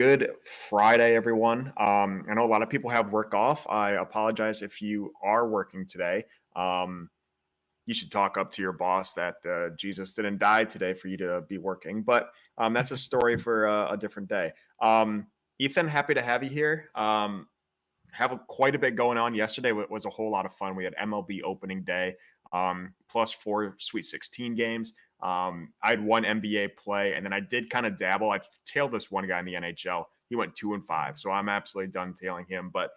Good Friday, everyone. I know a lot of people have work off. I apologize if you are working today. Um, you should talk up to your boss that Jesus didn't die today for you to be working, but that's a story for a different day. Ethan, happy to have you here. Quite a bit going on. Yesterday was a whole lot of fun. We had MLB opening day, plus four Sweet 16 games. I had one NBA play, and then I did kind of dabble. I tailed this one guy in the NHL. He went 2-5, so I'm absolutely done tailing him. But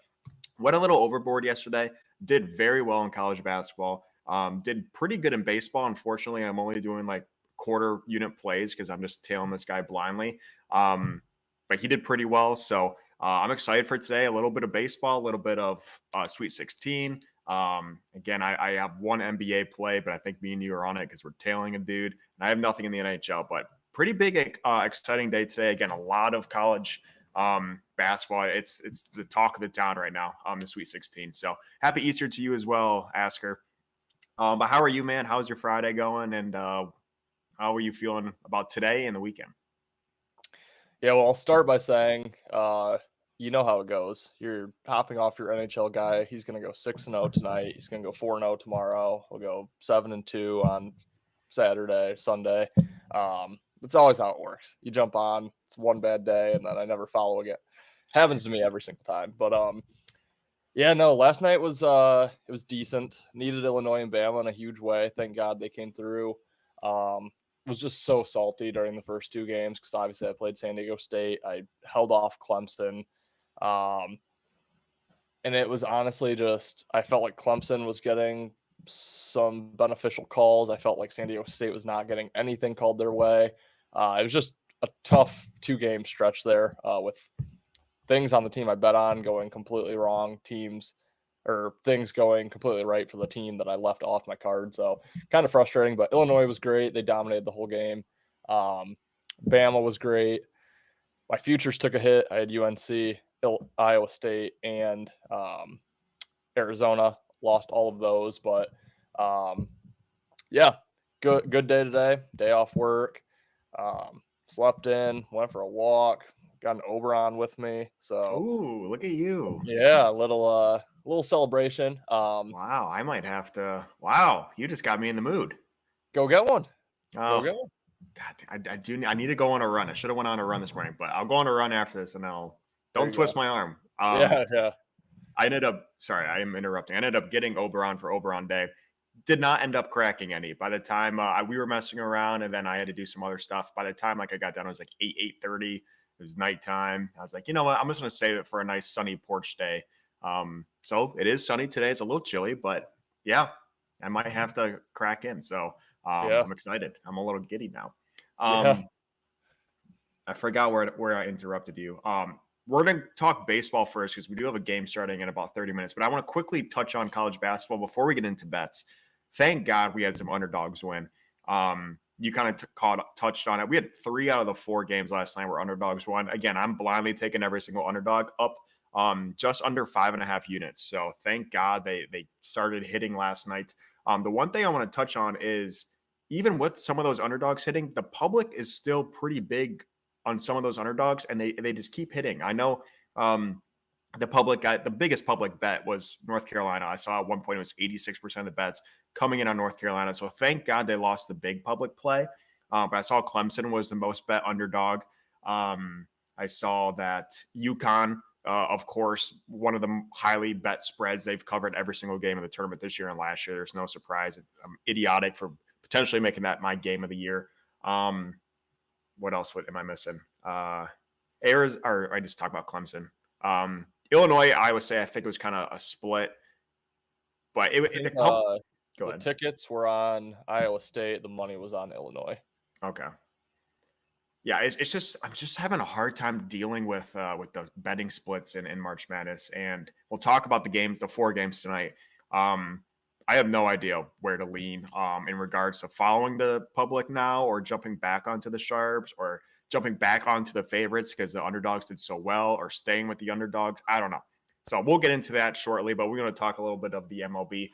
went a little overboard yesterday. Did very well in college basketball. Did pretty good in baseball. Unfortunately, I'm only doing like quarter unit plays because I'm just tailing this guy blindly. But he did pretty well. So I'm excited for today. A little bit of baseball, a little bit of Sweet 16. Again, I have one NBA play, but I think me and you are on it because we're tailing a dude. And I have nothing in the NHL, but pretty big, exciting day today. Again, a lot of college basketball. It's the talk of the town right now. The Sweet 16. So happy Easter to you as well, Asker. But how are you, man? How's your Friday going? And how are you feeling about today and the weekend? Yeah, well, I'll start by saying, you know how it goes. You're hopping off your NHL guy. He's going to go 6-0 tonight. He's going to go 4-0 tomorrow. We'll go 7-2 on Saturday, Sunday. That's always how it works. You jump on, it's one bad day, and then I never follow again. Happens to me every single time. But yeah, no, last night was it was decent. Needed Illinois and Bama in a huge way. Thank God they came through. Was just so salty during the first two games because obviously I played San Diego State. I held off Clemson. Um, and it was honestly just, I felt like Clemson was getting some beneficial calls. I felt like San Diego State was not getting anything called their way. It was just a tough 2-game stretch there with things on the team I bet on going completely wrong, teams or things going completely right for the team that I left off my card. So kind of frustrating, but Illinois was great. They dominated the whole game. Bama was great. My futures took a hit. I had UNC, Iowa State, and Arizona. Lost all of those, but yeah, good day today. Day off work. Slept in, went for a walk, got an Oberon with me. So Ooh, look at you. yeah, a little celebration. Wow, I might have to. Wow, you just got me in the mood. Go get one. Go Oh, get one. God, I do. I need to go on a run. I should have went on a run this morning, but I'll go on a run after this, and I'll There don't you go. twist my arm. Yeah. I ended up. Sorry, I am interrupting. I ended up getting Oberon for Oberon Day. Did not end up cracking any. By the time we were messing around, and then I had to do some other stuff. By the time I got done, it was like 8:30. It was nighttime. I was like, you know what? I'm just gonna save it for a nice sunny porch day. So it is sunny today. It's a little chilly, but yeah, I might have to crack in. So Yeah. I'm excited. I'm a little giddy now. Yeah. Um, I forgot where I interrupted you. We're going to talk baseball first because we do have a game starting in about 30 minutes. But I want to quickly touch on college basketball before we get into bets. Thank God we had some underdogs win. You kind of touched on it. We had 3 out of the 4 games last night where underdogs won. Again, I'm blindly taking every single underdog up just under 5.5 units. So thank God they started hitting last night. The one thing I want to touch on is even with some of those underdogs hitting, the public is still pretty big on some of those underdogs, and they just keep hitting. I know the biggest public bet was North Carolina. I saw at one point it was 86% of the bets coming in on North Carolina. So thank God they lost the big public play. But I saw Clemson was the most bet underdog. I saw that UConn, of course, one of the highly bet spreads. They've covered every single game of the tournament this year and last year. There's no surprise. I'm idiotic for potentially making that my game of the year. What else am I missing? Or I just talked about Clemson. Illinois, I would say I think it was kind of a split, but go The ahead. tickets were on Iowa State. The money was on Illinois. Okay. Yeah, it's just I'm just having a hard time dealing with the betting splits in March Madness, and we'll talk about the 4 games tonight. I have no idea where to lean in regards to following the public now or jumping back onto the sharps or jumping back onto the favorites because the underdogs did so well or staying with the underdogs. I don't know. So we'll get into that shortly, but we're going to talk a little bit of the MLB.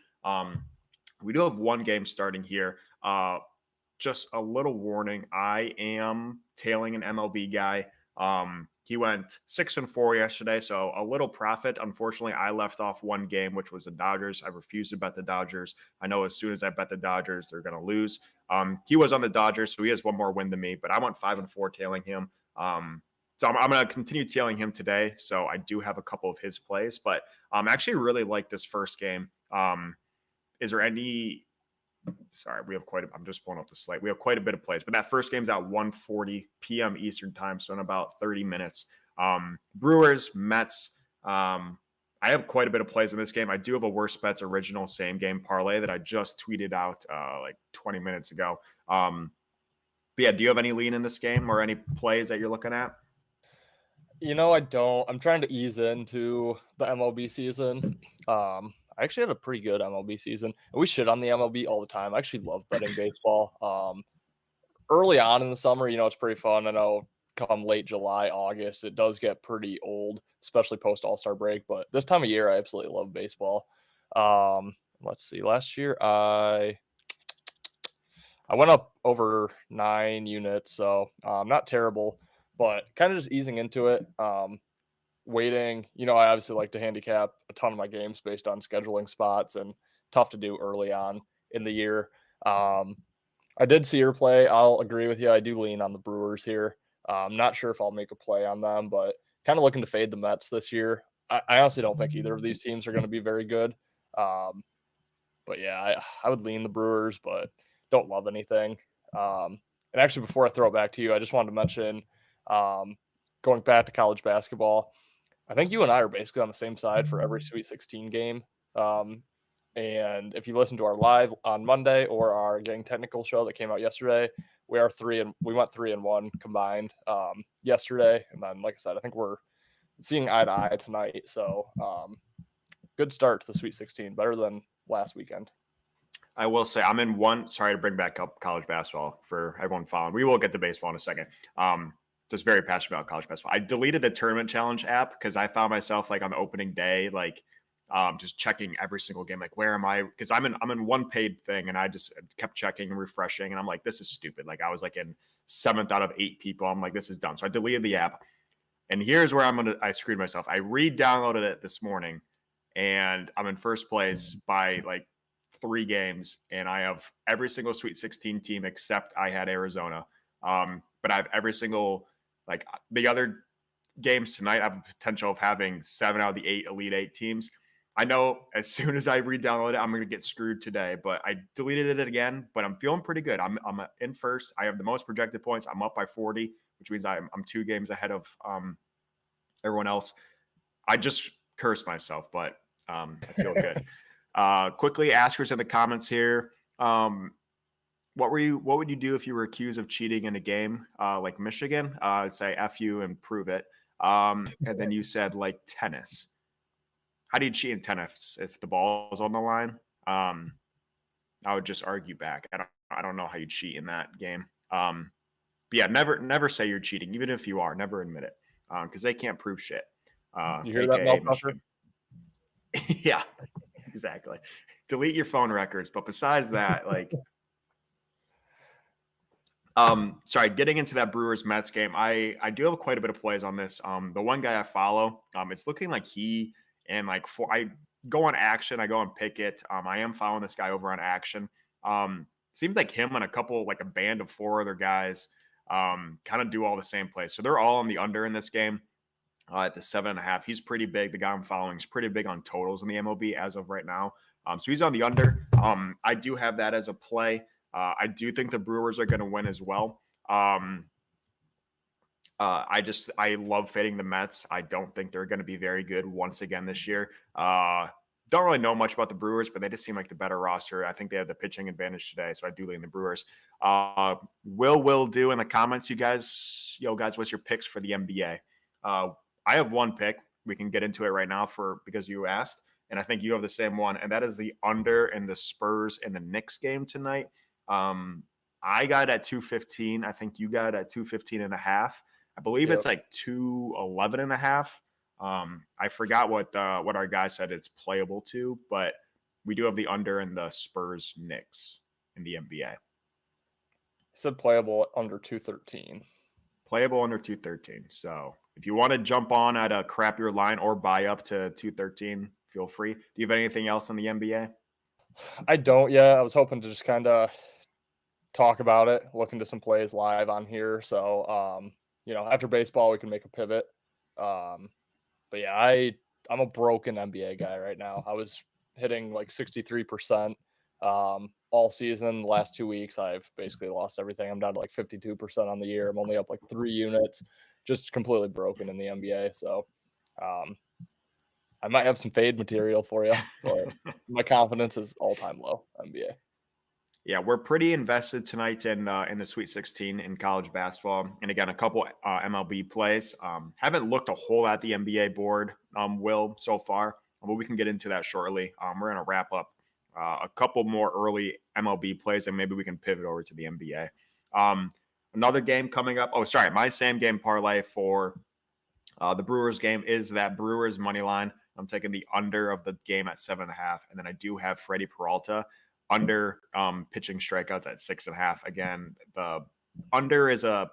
We do have one game starting here. Just a little warning. I am tailing an MLB guy. He went 6-4 yesterday, so a little profit. Unfortunately, I left off one game, which was the Dodgers. I refused to bet the Dodgers. I know as soon as I bet the Dodgers, they're going to lose. He was on the Dodgers, so he has one more win than me, but I went 5-4 tailing him. So I'm going to continue tailing him today. So I do have a couple of his plays, but I actually really like this first game. Is there any? Sorry, we have I'm just pulling up the slate. We have quite a bit of plays, but that first game's at 1:40 p.m. Eastern time, so in about 30 minutes. Brewers, Mets. I have quite a bit of plays in this game. I do have a worst bets original same game parlay that I just tweeted out like 20 minutes ago. But yeah, do you have any lean in this game or any plays that you're looking at? I don't. I'm trying to ease into the MLB season. I actually had a pretty good MLB season. And we shit on the MLB all the time. I actually love betting baseball. Early on in the summer, it's pretty fun. I know come late July, August, it does get pretty old, especially post All-Star break. But this time of year, I absolutely love baseball. Let's see. Last year, I went up over 9 units, so not terrible, but kind of just easing into it. Waiting, I obviously like to handicap a ton of my games based on scheduling spots, and tough to do early on in the year. I did see your play. I'll agree with you. I do lean on the Brewers here. I'm not sure if I'll make a play on them, but kind of looking to fade the Mets this year. I honestly don't think either of these teams are going to be very good. But yeah, I would lean the Brewers, but don't love anything. And actually, before I throw it back to you, I just wanted to mention going back to college basketball. I think you and I are basically on the same side for every Sweet 16 game. And if you listen to our live on Monday or our Getting Technical show that came out yesterday, we went 3-1 combined yesterday. And then, like I said, I think we're seeing eye to eye tonight. So good start to the Sweet 16, better than last weekend. I will say I'm in one. Sorry to bring back up college basketball for everyone following. We will get to baseball in a second. Just very passionate about college basketball. I deleted the tournament challenge app because I found myself like on the opening day, like just checking every single game. Like, where am I? Because I'm in one paid thing, and I just kept checking and refreshing, and I'm like, this is stupid. Like I was like in 7th out of 8 people. I'm like, this is dumb. So I deleted the app. And here's where I screwed myself. I re-downloaded it this morning, and I'm in first place by like 3 games, and I have every single Sweet 16 team except I had Arizona. But I have every single, like the other games tonight, I have a potential of having 7 out of the 8 Elite 8 teams. I know as soon as I re-download it, I'm going to get screwed today, but I deleted it again, but I'm feeling pretty good. I'm in first. I have the most projected points. I'm up by 40, which means I'm 2 games ahead of everyone else. I just cursed myself, but I feel good. Quickly, askers in the comments here. What would you do if you were accused of cheating in a game like Michigan? I'd say F you and prove it. And then you said like tennis. How do you cheat in tennis if the ball is on the line? I would just argue back. I don't know how you cheat in that game. But yeah, never say you're cheating, even if you are. Never admit it, because they can't prove shit. You hear that, Michigan? Yeah, exactly. Delete your phone records. But besides that, like, sorry, getting into that Brewers Mets game, I do have quite a bit of plays on this. The one guy I follow, it's looking like he and like I go on Action, I go and pick it. I am following this guy over on Action. Seems like him and a band of 4 other guys, kind of do all the same plays. So they're all on the under in this game. At the 7.5, he's pretty big. The guy I'm following is pretty big on totals in the MLB as of right now. So he's on the under. I do have that as a play. I do think the Brewers are going to win as well. I love fading the Mets. I don't think they're going to be very good once again this year. Don't really know much about the Brewers, but they just seem like the better roster. I think they have the pitching advantage today, so I do lean the Brewers. Will do in the comments, you guys. What's your picks for the NBA? I have one pick. We can get into it right now because you asked, and I think you have the same one, and that is the under in the Spurs and the Knicks game tonight. I got it at 215. I think you got it at 215.5. I believe It's like 211.5. I forgot what our guy said it's playable to, but we do have the under in the Spurs Knicks in the NBA. He said playable under 213. Playable under 213. So If you want to jump on at a crappier line or buy up to 213, feel free. Do you have anything else in the NBA? I don't yet. I was hoping to just kind of talk about it, look into some plays live on here. So, after baseball, we can make a pivot. Um, but yeah, I'm a broken NBA guy right now. I was hitting like 63% all season. The last 2 weeks, I've basically lost everything. I'm down to like 52% on the year. I'm only up like 3 units, just completely broken in the NBA. So, um, I might have some fade material for you, but my confidence is all time low. NBA. Yeah, we're pretty invested tonight in the Sweet 16 in college basketball, and again, a couple MLB plays. Haven't looked a whole at the NBA board, Will, so far, but we can get into that shortly. We're gonna wrap up a couple more early MLB plays, and maybe we can pivot over to the NBA. Another game coming up. Oh, sorry, my same game parlay for the Brewers game is that Brewers money line. I'm taking the under of the game at 7.5, and then I do have Freddie Peralta under pitching strikeouts at 6.5. Again, the under is a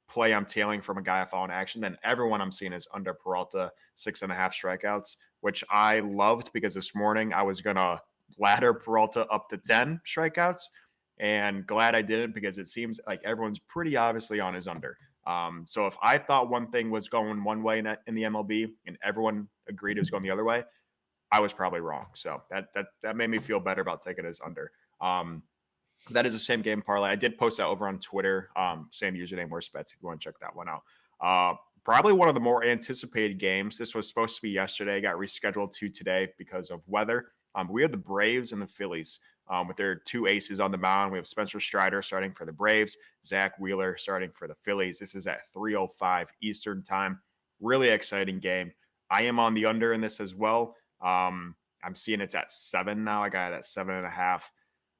play I'm tailing from a guy I follow in action. Then everyone I'm seeing is under Peralta 6.5 strikeouts, which I loved because this morning I was gonna ladder Peralta up to 10 strikeouts, and glad I didn't because it seems like everyone's pretty obviously on his under. So if I thought one thing was going one way in the MLB and everyone agreed it was going the other way, I was probably wrong. So that made me feel better about taking it as under. That is the same game parlay. I did post that over on Twitter. Same username, Worst Bets, if you want to check that one out. Probably one of the more anticipated games. This was supposed to be yesterday, got rescheduled to today because of weather. We have the Braves and the Phillies with their two aces on the mound. We have Spencer Strider starting for the Braves, Zach Wheeler starting for the Phillies. This is at 3:05 Eastern time. Really exciting game. I am on the under in this as well. I'm seeing it's at 7 now. I got it at 7.5.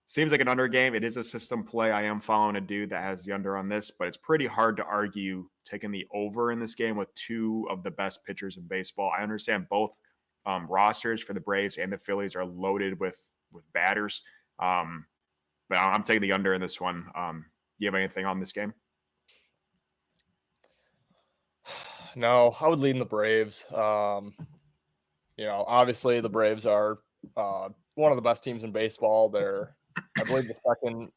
Seems like an under game. It is a system play. I am following a dude that has the under on this, but it's pretty hard to argue taking the over in this game with two of the best pitchers in baseball. I understand both rosters for the Braves and the Phillies are loaded with batters, but I'm taking the under in this one. Do you have anything on this game? No, I would lean the Braves. Obviously the Braves are one of the best teams in baseball. They're, I believe, the second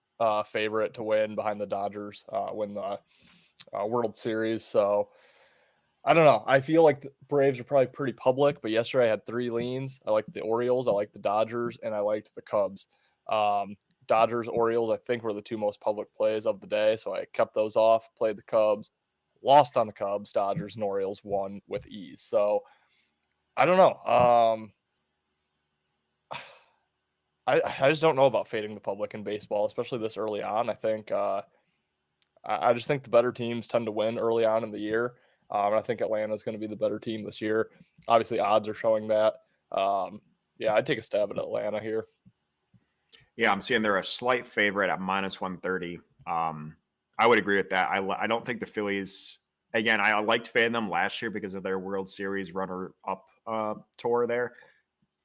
favorite to win behind the Dodgers, win the World Series. So I don't know. I feel like the Braves are probably pretty public, but yesterday I had 3 leans. I liked the Orioles, I liked the Dodgers, and I liked the Cubs. Dodgers, Orioles, I think were the 2 most public plays of the day. So I kept those off, played the Cubs, lost on the Cubs. Dodgers and Orioles won with ease. So I don't know. I just don't know about fading the public in baseball, especially this early on. I think I just think the better teams tend to win early on in the year. And I think Atlanta is going to be the better team this year. Obviously, odds are showing that. Yeah, I'd take a stab at Atlanta here. Yeah, I'm seeing they're a slight favorite at -130. I would agree with that. I don't think the Phillies. Again, I liked fading them last year because of their World Series runner-up tour there.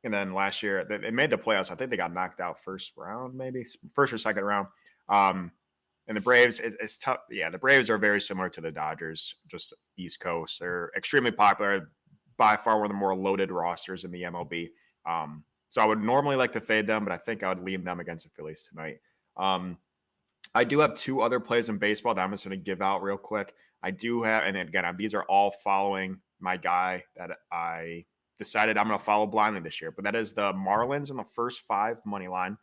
And then last year, they made the playoffs. I think they got knocked out first round, maybe first or second round. And the Braves, it's tough. Yeah, the Braves are very similar to the Dodgers, just East Coast. They're extremely popular, by far one of the more loaded rosters in the MLB. So I would normally like to fade them, but I think I would lean them against the Phillies tonight. I do have 2 other plays in baseball that I'm just going to give out real quick. I do have, and again, these are all following my guy that I decided I'm going to follow blindly this year, but that is the Marlins in the first 5 money line.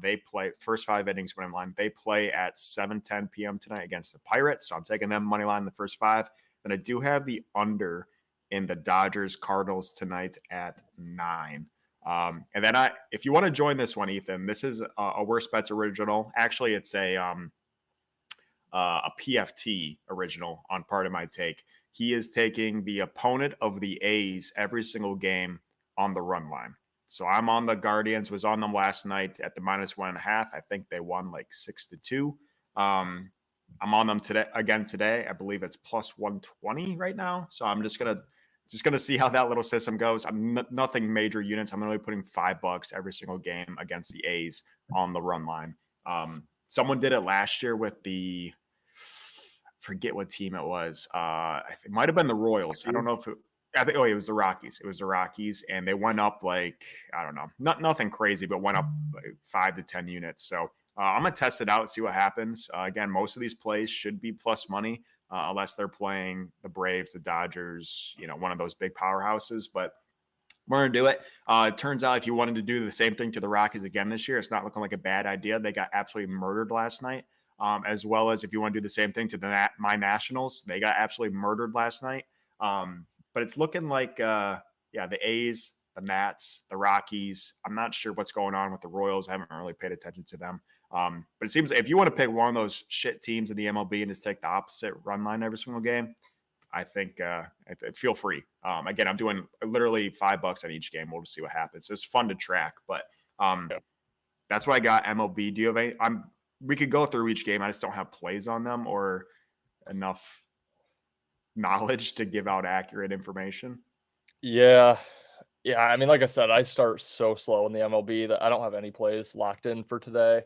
They play first 5 innings money line. They play at 7:10 p.m. tonight against the Pirates, so I'm taking them money line in the first 5. And I do have the under in the Dodgers Cardinals tonight at 9. And then if you want to join this one, Ethan, this is a Worst Bets original. Actually, it's a PFT original on Part of My Take. He is taking the opponent of the A's every single game on the run line. So I'm on the Guardians, was on them last night at the -1.5. I think they won like 6-2. I'm on them today. I believe it's +120 right now. So I'm just gonna see how that little system goes. I'm nothing major units. I'm only putting $5 every single game against the A's on the run line. Someone did it last year with the forget what team it was. It might have been the Royals. I don't know if it was the Rockies. It was the Rockies, and they went up like, I don't know, nothing crazy, but went up like 5 to 10 units. So I'm gonna test it out, see what happens. Again, most of these plays should be plus money, unless they're playing the Braves, the Dodgers, one of those big powerhouses. But we're going to do it. It turns out if you wanted to do the same thing to the Rockies again this year, it's not looking like a bad idea. They got absolutely murdered last night. As well as if you want to do the same thing to my Nationals, they got absolutely murdered last night. But it's looking like, the A's, the Nats, the Rockies. I'm not sure what's going on with the Royals. I haven't really paid attention to them. But it seems if you want to pick one of those shit teams in the MLB and just take the opposite run line every single game, I think feel free. Again, I'm doing literally $5 on each game. We'll just see what happens. It's fun to track, but that's what I got. MLB. Do you have any? We could go through each game. I just don't have plays on them or enough knowledge to give out accurate information. Yeah. I mean, like I said, I start so slow in the MLB that I don't have any plays locked in for today.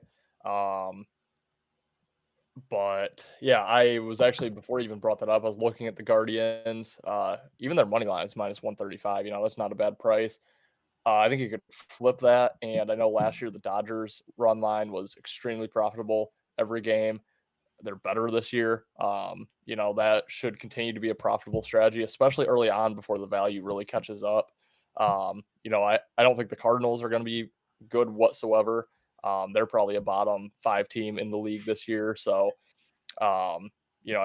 But yeah, I was actually, before you even brought that up, I was looking at the Guardians. Even their money line is minus 135. That's not a bad price. I think you could flip that. And I know last year the Dodgers run line was extremely profitable every game. They're better this year. That should continue to be a profitable strategy, especially early on before the value really catches up. I don't think the Cardinals are going to be good whatsoever. They're probably a bottom 5 team in the league this year. So, I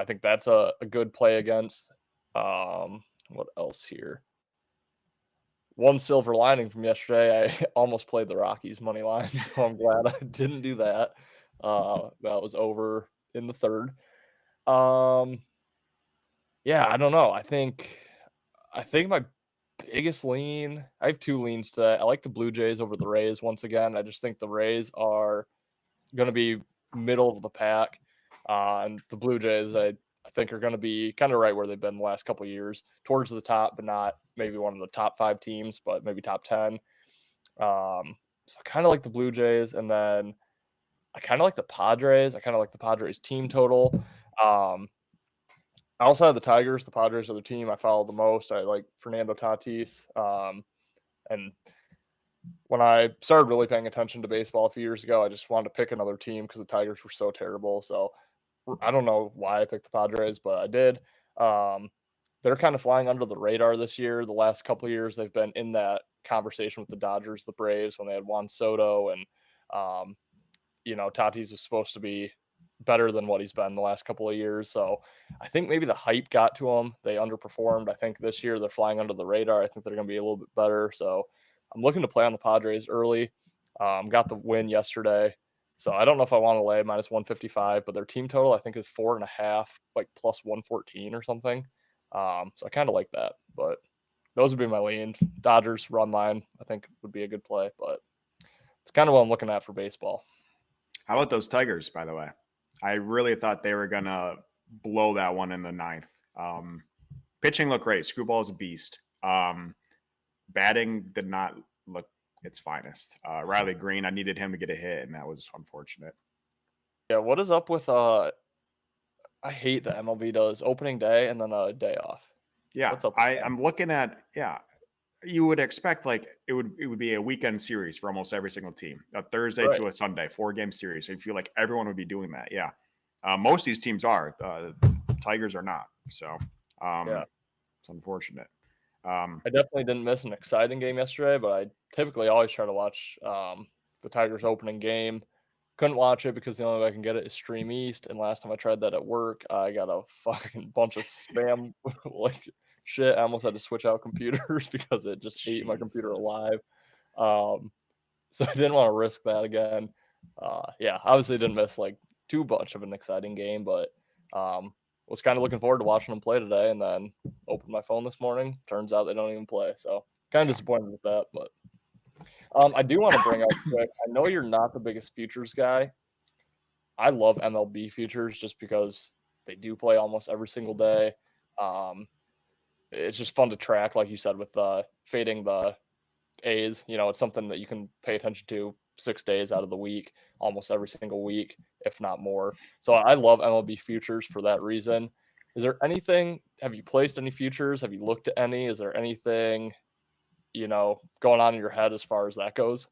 think that's a good play against. What else here? One silver lining from yesterday, I almost played the Rockies money line, so I'm glad I didn't do that. That was over in the third. I don't know. I think my biggest lean, I have 2 leans today. I like the Blue Jays over the Rays once again. I just think the Rays are going to be middle of the pack. And the Blue Jays, I think, are going to be kind of right where they've been the last couple of years, towards the top, but not maybe one of the top 5 teams, but maybe top 10. So I kind of like the Blue Jays, and then I kind of like the Padres. I kind of like the Padres team total. I also have the Tigers. The Padres are the team I follow the most. I like Fernando Tatis. And when I started really paying attention to baseball a few years ago, I just wanted to pick another team because the Tigers were so terrible. So I don't know why I picked the Padres, but I did. They're kind of flying under the radar this year. The last couple of years, they've been in that conversation with the Dodgers, the Braves, when they had Juan Soto, and Tatis was supposed to be better than what he's been the last couple of years. So I think maybe the hype got to them. They underperformed. I think this year they're flying under the radar. I think they're going to be a little bit better. So I'm looking to play on the Padres early. Got the win yesterday. So I don't know if I want to lay minus 155, but their team total I think is 4.5, like plus 114 or something. So I kind of like that. But those would be my lean. Dodgers run line I think would be a good play, but it's kind of what I'm looking at for baseball. How about those Tigers, by the way? I really thought they were going to blow that one in the 9th. Pitching looked great. Screwball is a beast. Batting did not look its finest. Riley Green, I needed him to get a hit, and that was unfortunate. Yeah, what is up with I hate that MLB does opening day and then a day off. Yeah, what's up? I'm looking at you would expect like it would be a weekend series for almost every single team, a Thursday to a Sunday, 4-game series. So you feel like everyone would be doing that. Yeah, most of these teams are. The Tigers are not. So it's unfortunate. I definitely didn't miss an exciting game yesterday, but I typically always try to watch the Tigers opening game. Couldn't watch it because the only way I can get it is Stream East. And last time I tried that at work, I got a fucking bunch of spam like shit. I almost had to switch out computers because it just ate my computer alive. So I didn't want to risk that again. Obviously didn't miss like too much of an exciting game, but was kind of looking forward to watching them play today, and then opened my phone this morning. Turns out they don't even play. So kind of disappointed with that, but I do want to bring up quick. I know you're not the biggest futures guy. I love MLB futures just because they do play almost every single day. It's just fun to track, like you said, with fading the A's. It's something that you can pay attention to 6 days out of the week, almost every single week, if not more. So I love MLB futures for that reason. Is there anything, have you placed any futures? Have you looked at any? Is there anything, going on in your head as far as that goes?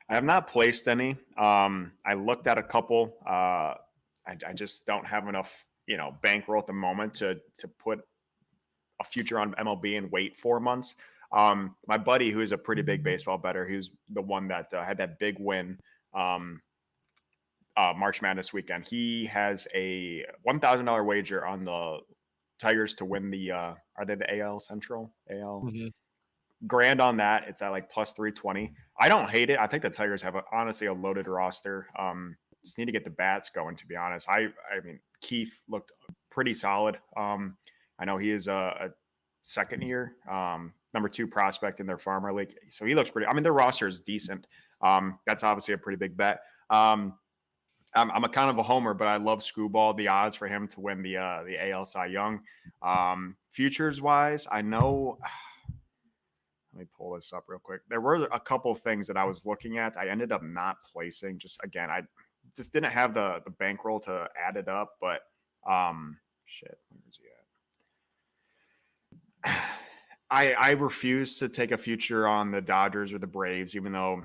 I have not placed any. I looked at a couple. I just don't have enough, bankroll at the moment to put a future on MLB and wait 4 months. My buddy, who is a pretty big baseball bettor, who's the one that had that big win March Madness weekend. He has a $1,000 wager on the Tigers to win the. Are they the AL Central? AL grand on that. It's at like plus 320. I don't hate it. I think the Tigers have honestly a loaded roster. Just need to get the bats going, to be honest. I mean, Keith looked pretty solid. I know he is a second year, number 2 prospect in their farmer league. So he looks pretty, I mean, their roster is decent. That's obviously a pretty big bet. I'm a kind of a homer, but I love Screwball. The odds for him to win the AL Cy Young. Futures wise, I know. Let me pull this up real quick. There were a couple of things that I was looking at. I ended up not placing. Just again, I just didn't have the bankroll to add it up. But shit, where is he at? I refuse to take a future on the Dodgers or the Braves, even though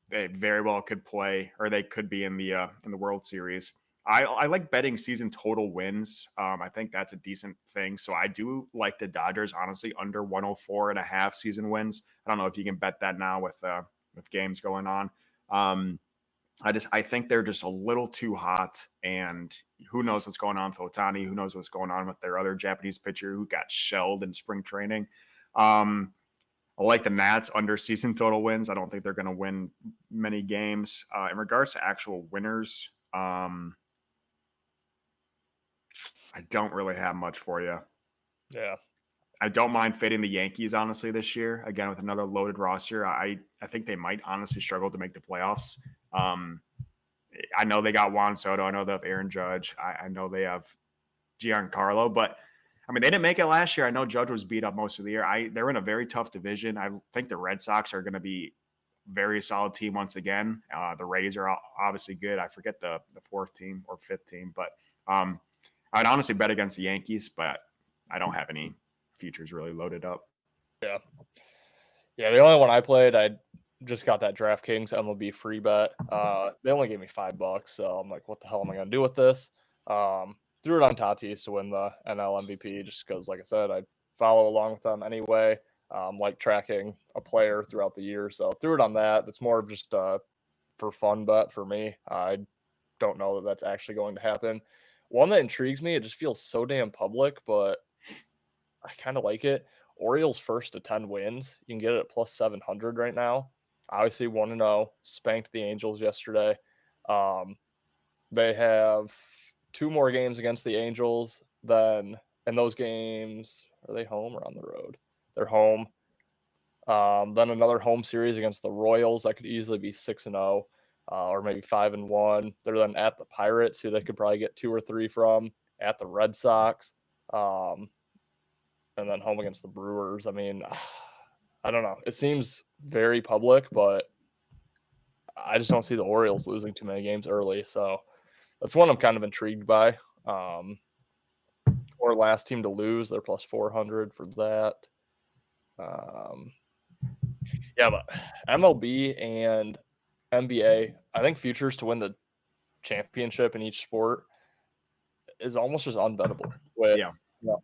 they very well could play, or they could be in the World Series. I like betting season total wins. I think that's a decent thing. So I do like the Dodgers, honestly, under 104.5 season wins. I don't know if you can bet that now with games going on. I think they're just a little too hot, and who knows what's going on with Ohtani? Who knows what's going on with their other Japanese pitcher who got shelled in spring training? I like the Nats under season total wins. I don't think they're going to win many games. In regards to actual winners, I don't really have much for you. Yeah. I don't mind fading the Yankees, honestly, this year. Again, with another loaded roster, I think they might honestly struggle to make the playoffs. I know they got Juan Soto. I know they have Aaron Judge. I know they have Giancarlo. But, I mean, they didn't make it last year. I know Judge was beat up most of the year. They're in a very tough division. I think the Red Sox are going to be a very solid team once again. The Rays are obviously good. I forget the 4th team or 5th team. But I'd honestly bet against the Yankees, but I don't have any futures really loaded up. Yeah. Yeah, the only one I played, I just got that DraftKings MLB free bet. They only gave me $5, so I'm like, what the hell am I going to do with this? Threw it on Tatis to win the NL MVP just because, like I said, I follow along with them anyway. Like tracking a player throughout the year, so threw it on that. That's more of just for fun bet for me. I don't know that that's actually going to happen. One that intrigues me, it just feels so damn public, but I kind of like it. Orioles first to 10 wins. You can get it at plus 700 right now. Obviously 1-0, spanked the Angels yesterday. They have 2 more games against the Angels. Then in those games, are they home or on the road? They're home. Then another home series against the Royals. That could easily be 6-0. Or maybe 5-1. They're then at the Pirates, who they could probably get 2 or 3 from, at the Red Sox, and then home against the Brewers. I mean, I don't know. It seems very public, but I just don't see the Orioles losing too many games early. So that's one I'm kind of intrigued by. Or last team to lose, they're plus 400 for that. Yeah, but MLB and NBA, I think futures to win the championship in each sport is almost just unbettable. With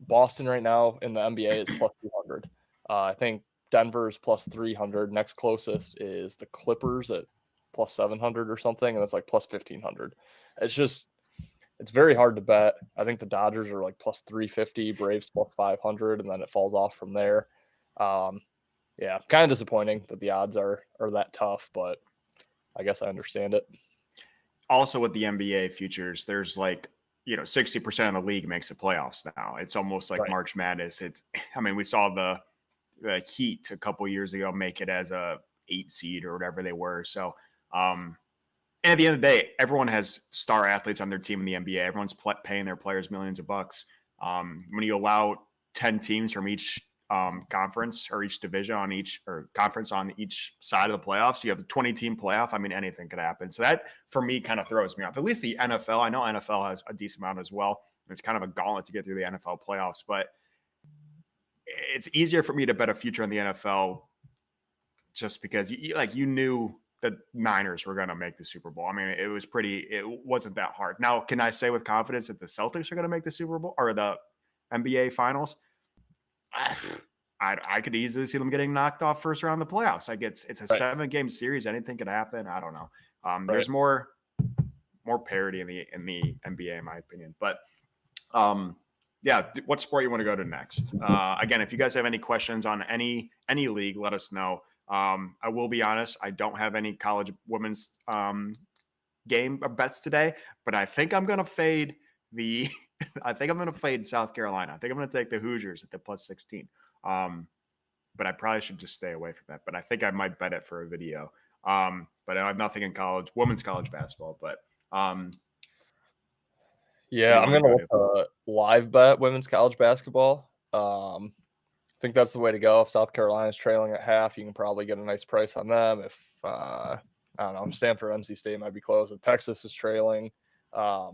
Boston right now in the NBA is plus 200. I think Denver is plus 300. Next closest is the Clippers at plus 700 or something, and it's like plus 1500. It's very hard to bet. I think the Dodgers are like plus 350, Braves plus 500, and then it falls off from there. Yeah, kind of disappointing that the odds are that tough, but I guess I understand it. Also with the NBA futures, there's like, 60% of the league makes the playoffs now. It's almost like March Madness. We saw the Heat a couple years ago make it as a 8 seed or whatever they were. So, and at the end of the day, everyone has star athletes on their team in the NBA. Everyone's paying their players millions of bucks. When you allow 10 teams from each conference or each division on each or conference on each side of the playoffs. You have a 20-team playoff. I mean, anything could happen. So that for me kind of throws me off. At least the NFL. I know NFL has a decent amount as well. It's kind of a gauntlet to get through the NFL playoffs, but it's easier for me to bet a future in the NFL just because you knew the Niners were going to make the Super Bowl. I mean, it wasn't that hard. Now, can I say with confidence that the Celtics are going to make the Super Bowl or the NBA Finals? I could easily see them getting knocked off first round of the playoffs. Like it's a 7-game series. Anything could happen. I don't know. There's more parity in the NBA, in my opinion. But yeah, what sport you want to go to next? Again, if you guys have any questions on any league, let us know. I will be honest, I don't have any college women's game bets today, but I think I'm gonna fade South Carolina. I think I'm gonna take the Hoosiers at the plus 16. But I probably should just stay away from that. But I think I might bet it for a video. But I have nothing in women's college basketball. But yeah, I'm gonna look live bet women's college basketball. I think that's the way to go. If South Carolina's trailing at half, you can probably get a nice price on them. If I don't know, Stanford, NC State might be close. If Texas is trailing, I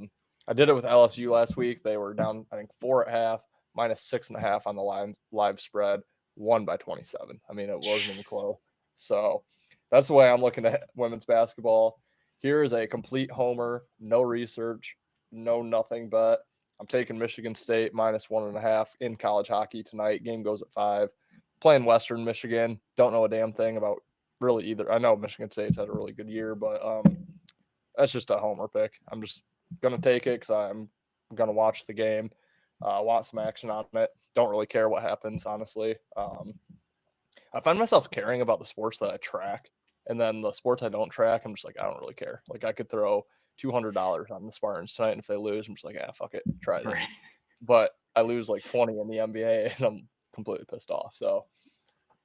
did it with LSU last week. They were down, I think, 4 at half, minus 6.5 on the live spread, won by 27. I mean, it wasn't even close. So that's the way I'm looking at women's basketball. Here is a complete homer, no research, no nothing bet. I'm taking Michigan State minus 1.5 in college hockey tonight. Game goes at 5. Playing Western Michigan. Don't know a damn thing about really either. I know Michigan State's had a really good year, but that's just a homer pick. I'm just going to take it because I'm going to watch the game. Want some action on it. Don't really care what happens, honestly. I find myself caring about the sports that I track. And then the sports I don't track, I'm just like, I don't really care. Like I could throw $200 on the Spartans tonight, and if they lose, I'm just like, fuck it, try it. Right. But I lose like 20 in the NBA, and I'm completely pissed off. So,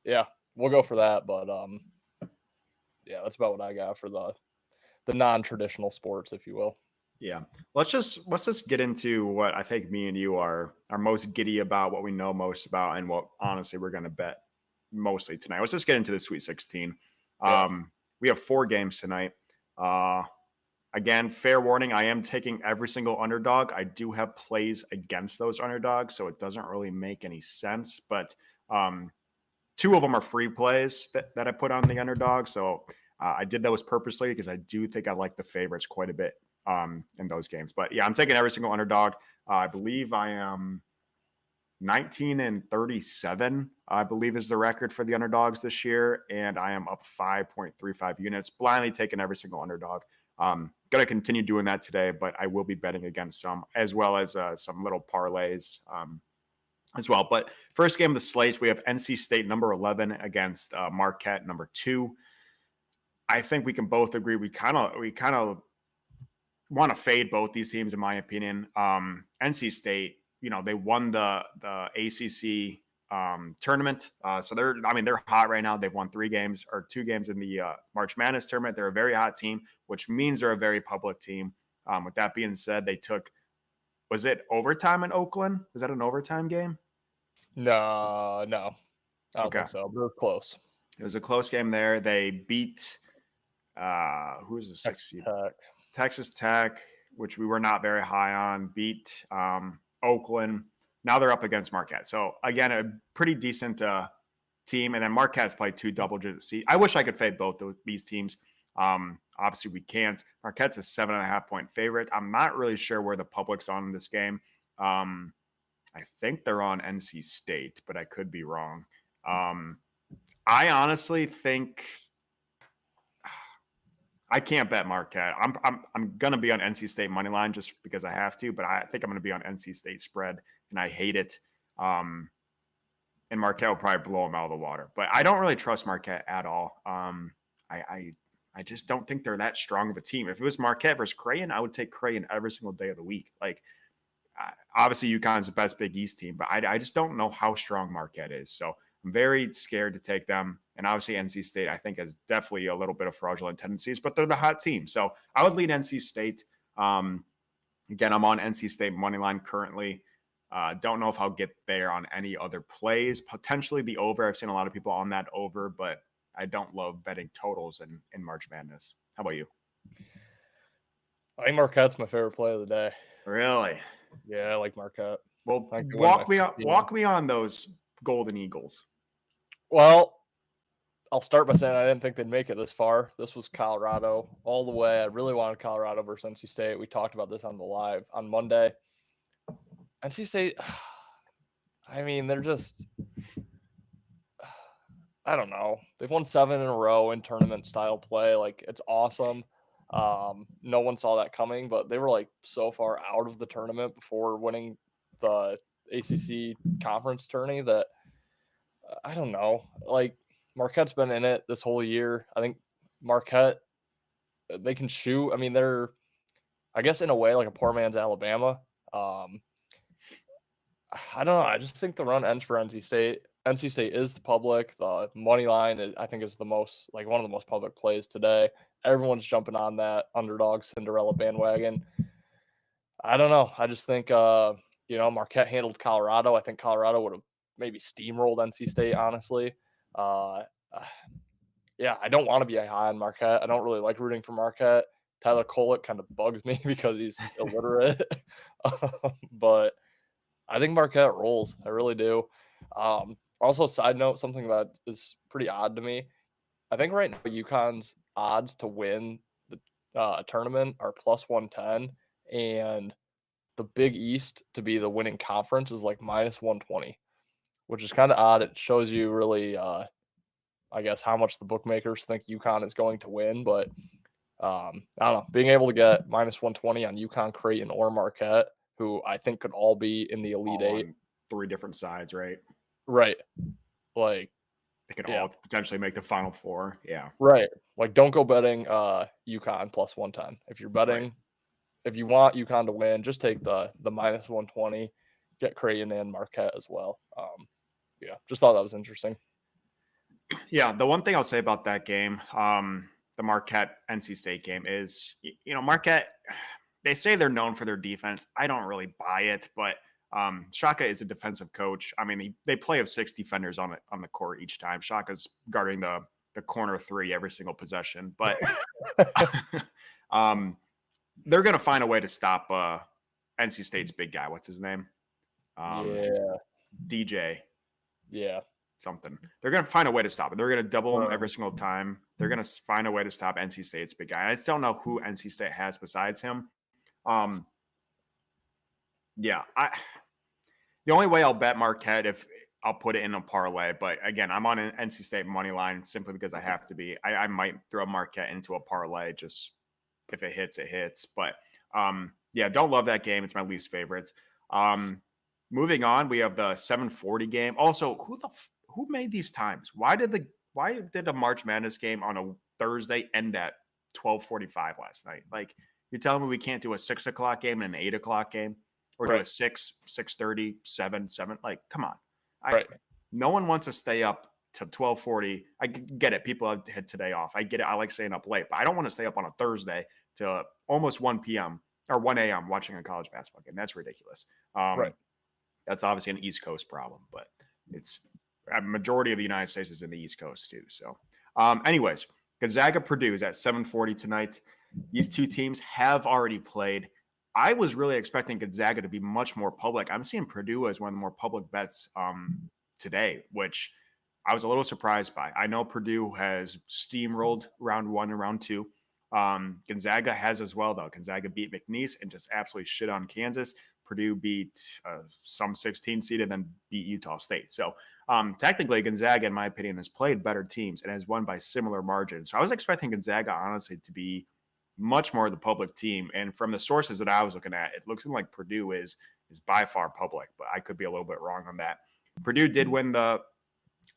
yeah, we'll go for that. But yeah, that's about what I got for the non-traditional sports, if you will. Yeah, let's just get into what I think me and you are most giddy about, what we know most about, and what honestly we're going to bet mostly tonight. Let's just get into the Sweet 16. Yeah. We have 4 games tonight. Again, fair warning, I am taking every single underdog. I do have plays against those underdogs, so it doesn't really make any sense. But 2 of them are free plays that I put on the underdog. So I did those purposely because I do think I like the favorites quite a bit in those games. But yeah, I'm taking every single underdog. I believe I am 19-37, I believe, is the record for the underdogs this year. And I am up 5.35 units, blindly taking every single underdog. Going to continue doing that today, but I will be betting against some, as well as some little parlays as well. But first game of the slate, we have NC State number 11 against Marquette number 2. I think we can both agree we kind of want to fade both these teams, in my opinion. NC State, they won the ACC tournament. So they're hot right now. They've won 2 games in the March Madness tournament. They're a very hot team, which means they're a very public team. With that being said, was it overtime in Oakland? Was that an overtime game? No. I don't think so. But it was close. It was a close game there. They beat who's the 6th seed? Texas Tech, which we were not very high on, beat Oakland. Now they're up against Marquette. So, again, a pretty decent team. And then Marquette's played 2 double-digit seeds. I wish I could fade both these teams. Obviously, we can't. Marquette's a 7.5-point favorite. I'm not really sure where the public's on in this game. I think they're on NC State, but I could be wrong. I honestly think I can't bet Marquette. I'm gonna be on NC State money line just because I have to, but I think I'm gonna be on NC State spread, and I hate it. And Marquette will probably blow them out of the water, but I don't really trust Marquette at all. I just don't think they're that strong of a team. If it was Marquette versus Creighton, I would take Creighton every single day of the week. Like, obviously UConn's the best Big East team, but I just don't know how strong Marquette is. So I'm very scared to take them. And obviously NC State, I think, has definitely a little bit of fraudulent tendencies, but they're the hot team. So I would lead NC State. Again, I'm on NC State money line currently. Don't know if I'll get there on any other plays. Potentially the over. I've seen a lot of people on that over, but I don't love betting totals in March Madness. How about you? I think Marquette's my favorite play of the day. Really? Yeah, I like Marquette. Well, I think they win by 15. walk me on those Golden Eagles. Well, I'll start by saying I didn't think they'd make it this far. This was Colorado all the way. I really wanted Colorado versus NC State. We talked about this on the live on Monday. NC State, I mean, they're just, I don't know. They've won 7 in a row in tournament style play. Like, it's awesome. No one saw that coming, but they were like so far out of the tournament before winning the ACC conference tourney that I don't know. Like, Marquette's been in it this whole year. I think Marquette, they can shoot. I mean, they're, I guess, in a way, like a poor man's Alabama. I don't know. I just think the run ends for NC State. NC State is the public. The money line, I think, is the most, like, one of the most public plays today. Everyone's jumping on that underdog Cinderella bandwagon. I don't know. I just think, Marquette handled Colorado. I think Colorado would have maybe steamrolled NC State, honestly. Yeah, I don't want to be high on Marquette. I don't really like rooting for Marquette. Tyler Kolek kind of bugs me because he's illiterate. But I think Marquette rolls. I really do. Also, side note, something that is pretty odd to me. I think right now UConn's odds to win the tournament are plus 110, and the Big East to be the winning conference is like minus 120, which is kind of odd. It shows you really, I guess, how much the bookmakers think UConn is going to win. But I don't know, being able to get minus 120 on UConn, Creighton, or Marquette, who I think could all be in the Elite Eight. 3 different sides, right? Right. Like, they could all potentially make the Final Four. Yeah. Right. Like, don't go betting UConn plus 110. If you're betting, if you want UConn to win, just take the minus 120, get Creighton and Marquette as well. Just thought that was interesting. Yeah, the one thing I'll say about that game, the Marquette NC State game, is, Marquette, they say they're known for their defense. I don't really buy it, but Shaka is a defensive coach. I mean, they play of 6 defenders on the court each time. Shaka's guarding the corner 3 every single possession, but they're going to find a way to stop NC State's big guy. What's his name? DJ. Yeah. Something. They're going to find a way to stop it. They're going to double him every single time. They're going to find a way to stop NC State's big guy. I just don't know who NC State has besides him. The only way I'll bet Marquette, if I'll put it in a parlay, but again, I'm on an NC State money line simply because I have to be. I might throw Marquette into a parlay, just if it hits, it hits. But don't love that game. It's my least favorite. Moving on, we have the 7:40 game. Also, who made these times? Why did a March Madness game on a Thursday end at 12:45 last night? Like, you're telling me we can't do a 6 o'clock game and an 8 o'clock game? Or do a 6, 6:30, 7. Like, come on. No one wants to stay up to 12:40. I get it. People had today off. I get it. I like staying up late. But I don't want to stay up on a Thursday to almost 1 p.m. or 1 a.m. watching a college basketball game. That's ridiculous. That's obviously an East Coast problem. But it's a majority of the United States is in the East Coast too. So anyways, Gonzaga-Purdue is at 7:40 tonight. These two teams have already played. I was really expecting Gonzaga to be much more public. I'm seeing Purdue as one of the more public bets today, which I was a little surprised by. I know Purdue has steamrolled round 1 and round 2. Gonzaga has as well, though. Gonzaga beat McNeese and just absolutely shit on Kansas. Purdue beat some 16 seed and then beat Utah State. So technically, Gonzaga, in my opinion, has played better teams and has won by similar margins. So I was expecting Gonzaga, honestly, to be much more the public team. And from the sources that I was looking at, it looks like Purdue is by far public, but I could be a little bit wrong on that. Purdue did win the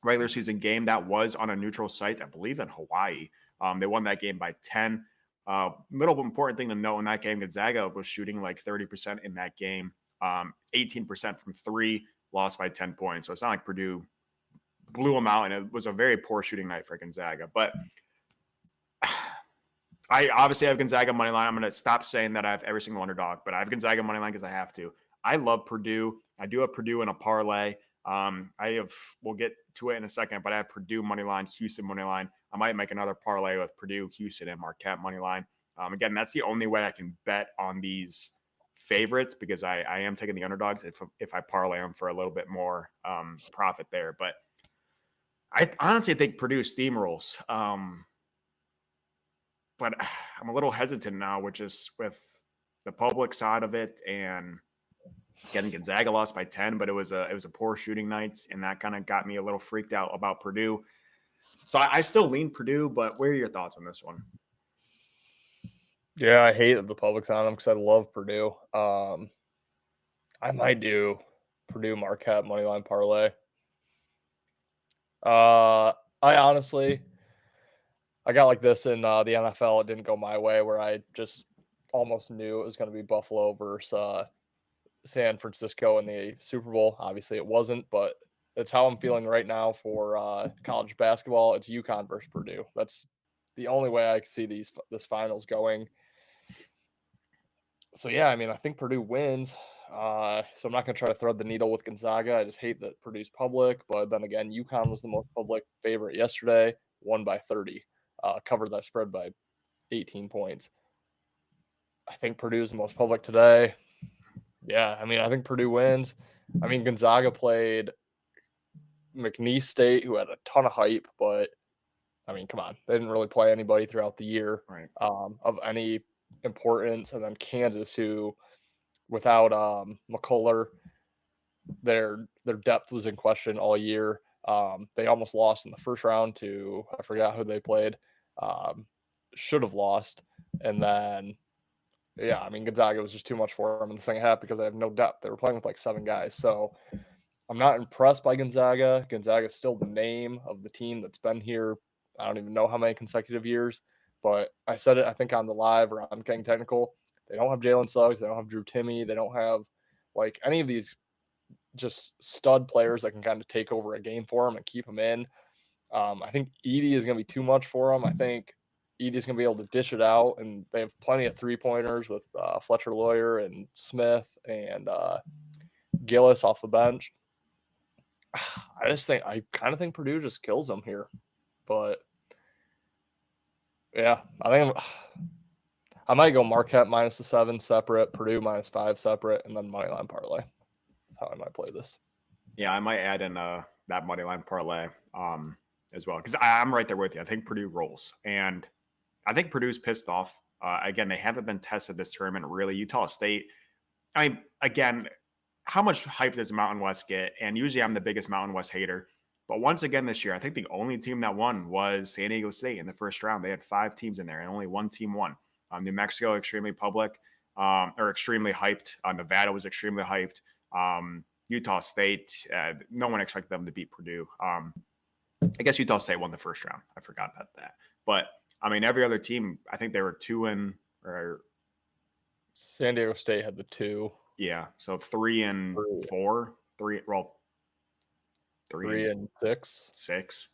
regular season game. That was on a neutral site, I believe in Hawaii. They won that game by 10. Little important thing to note in that game, Gonzaga was shooting like 30% in that game, 18% from 3, lost by 10 points. So it's not like Purdue blew them out, and it was a very poor shooting night for Gonzaga. But I obviously have Gonzaga money line. I'm going to stop saying that I have every single underdog, but I have Gonzaga money line because I have to. I love Purdue. I do have Purdue in a parlay. We'll get to it in a second, but I have Purdue money line, Houston money line. I might make another parlay with Purdue, Houston, and Marquette money line. Again, that's the only way I can bet on these favorites because I am taking the underdogs if I parlay them for a little bit more profit there. But I honestly think Purdue steamrolls. But I'm a little hesitant now, which is with the public side of it and getting Gonzaga lost by 10, but it was a poor shooting night, and that kind of got me a little freaked out about Purdue. So I still lean Purdue, but what are your thoughts on this one? Yeah, I hate that the public's on them because I love Purdue. I might do Purdue Marquette moneyline parlay. I honestly, I got like this in the NFL. It didn't go my way, where I just almost knew it was going to be Buffalo versus San Francisco in the Super Bowl. Obviously, it wasn't, but it's how I'm feeling right now for college basketball. It's UConn versus Purdue. That's the only way I can see this finals going. So yeah, I mean, I think Purdue wins. So I'm not going to try to thread the needle with Gonzaga. I just hate that Purdue's public, but then again, UConn was the most public favorite yesterday, won by 30, covered that spread by 18 points. I think Purdue's the most public today. Yeah, I mean, I think Purdue wins. I mean, Gonzaga played McNeese State, who had a ton of hype, but I mean, come on, they didn't really play anybody throughout the year of any importance. And then Kansas, who without McCullough, their depth was in question all year. They almost lost in the first round to, I forgot who they played. Should have lost. And then, yeah, I mean, Gonzaga was just too much for them in the second half because they have no depth. They were playing with like 7 guys. So I'm not impressed by Gonzaga. Gonzaga is still the name of the team that's been here. I don't even know how many consecutive years, but I said it, I think, on the live or on Getting Technical. They don't have Jalen Suggs. They don't have Drew Timme. They don't have like any of these just stud players that can kind of take over a game for them and keep them in. I think Edey is going to be too much for them. I think Edey's going to be able to dish it out, and they have plenty of 3-pointers with Fletcher Lawyer and Smith and Gillis off the bench. I kind of think Purdue just kills them here, but yeah, I might go Marquette minus the 7 separate, Purdue minus 5 separate, and then moneyline parlay. That's how I might play this. Yeah, I might add in that moneyline parlay as well because I'm right there with you. I think Purdue rolls, and I think Purdue's pissed off. Again, they haven't been tested this tournament really. Utah State. I mean, again, how much hype does Mountain West get? And usually I'm the biggest Mountain West hater. But once again this year, I think the only team that won was San Diego State in the first round. They had 5 teams in there, and only one team won. New Mexico, extremely public, or extremely hyped. Nevada was extremely hyped. Utah State, no one expected them to beat Purdue. I guess Utah State won the first round. I forgot about that. But, I mean, every other team, I think they were 2 or San Diego State had the 2. Yeah, so 3 and 4, 3 and 6. 6.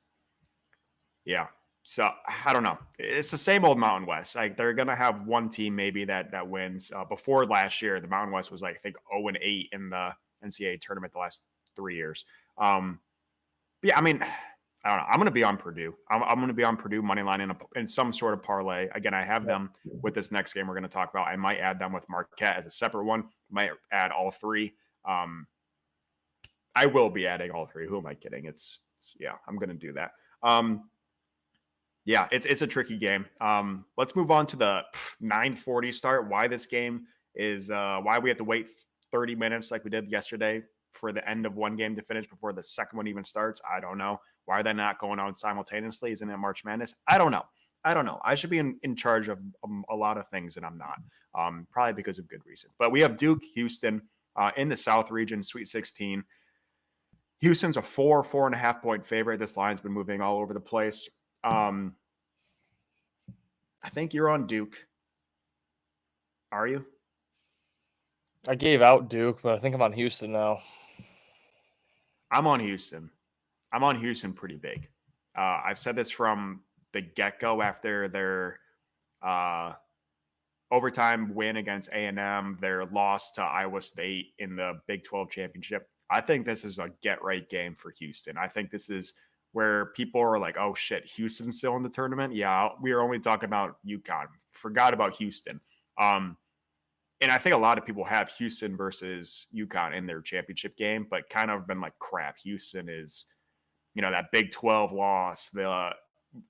Yeah, so I don't know. It's the same old Mountain West. Like they're gonna have one team maybe that wins. Before last year, the Mountain West was like I think 0-8 in the NCAA tournament the last 3 years. Yeah, I mean, I don't know. I'm going to be on Purdue. I'm going to be on Purdue money line in some sort of parlay. Again, I have them with this next game we're going to talk about. I might add them with Marquette as a separate one. Might add all 3. I will be adding all 3. Who am I kidding? Yeah, I'm going to do that. Yeah, it's a tricky game. Let's move on to the 9:40 start. Why this game is why we have to wait 30 minutes like we did yesterday for the end of one game to finish before the second one even starts. I don't know. Why are they not going on simultaneously? Isn't it March Madness? I don't know. I should be in charge of a lot of things, and I'm not. Probably because of good reason. But we have Duke, Houston in the South region, Sweet 16. Houston's a 4.5 point favorite. This line's been moving all over the place. I think you're on Duke. Are you? I gave out Duke, but I think I'm on Houston now. I'm on Houston. I'm on Houston pretty big. I've said this from the get-go after their overtime win against A&M, their loss to Iowa State in the Big 12 championship. I think this is a get-right game for Houston. I think this is where people are like, oh, shit, Houston's still in the tournament? Yeah, we are only talking about UConn. Forgot about Houston. And I think a lot of people have Houston versus UConn in their championship game, but kind of been like, crap, Houston is, that Big 12 loss, the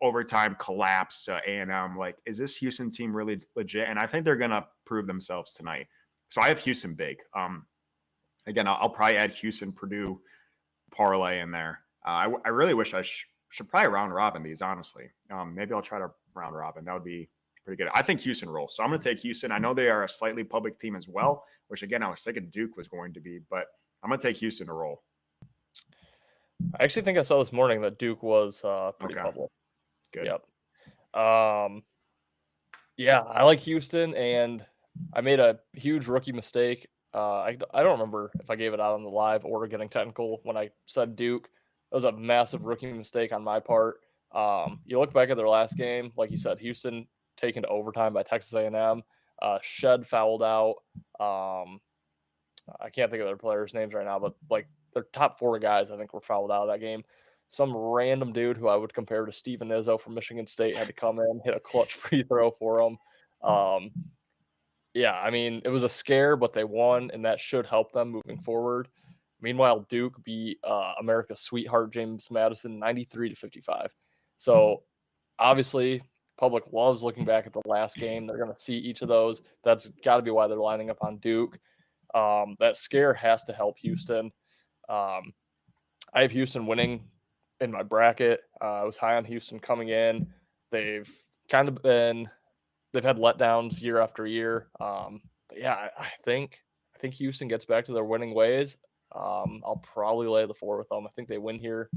overtime collapse to A&M. Like, is this Houston team really legit? And I think they're going to prove themselves tonight. So I have Houston big. Again, I'll probably add Houston, Purdue parlay in there. I really wish I should probably round robin these, honestly. Maybe I'll try to round robin. That would be pretty good. I think Houston rolls. So I'm going to take Houston. I know they are a slightly public team as well, which, again, I was thinking Duke was going to be, but I'm going to take Houston to roll. I actually think I saw this morning that Duke was pretty public. Good. Yep. Yeah, I like Houston, and I made a huge rookie mistake. I don't remember if I gave it out on the live or getting technical when I said Duke. It was a massive rookie mistake on my part. You look back at their last game, like you said, Houston taken to overtime by Texas A&M. Shed fouled out. I can't think of their players' names right now, but like their top 4 guys, I think, were fouled out of that game. Some random dude who I would compare to Steven Izzo from Michigan State had to come in, hit a clutch free throw for them. Yeah, I mean, it was a scare, but they won, and that should help them moving forward. Meanwhile, Duke beat America's sweetheart, James Madison, 93-55. So, obviously, public loves looking back at the last game. They're going to see each of those. That's got to be why they're lining up on Duke. That scare has to help Houston. I have Houston winning in my bracket. I was high on Houston coming in. They've kind of been – they've had letdowns year after year. But yeah, I think Houston gets back to their winning ways. I'll probably lay the 4 with them. I think they win here.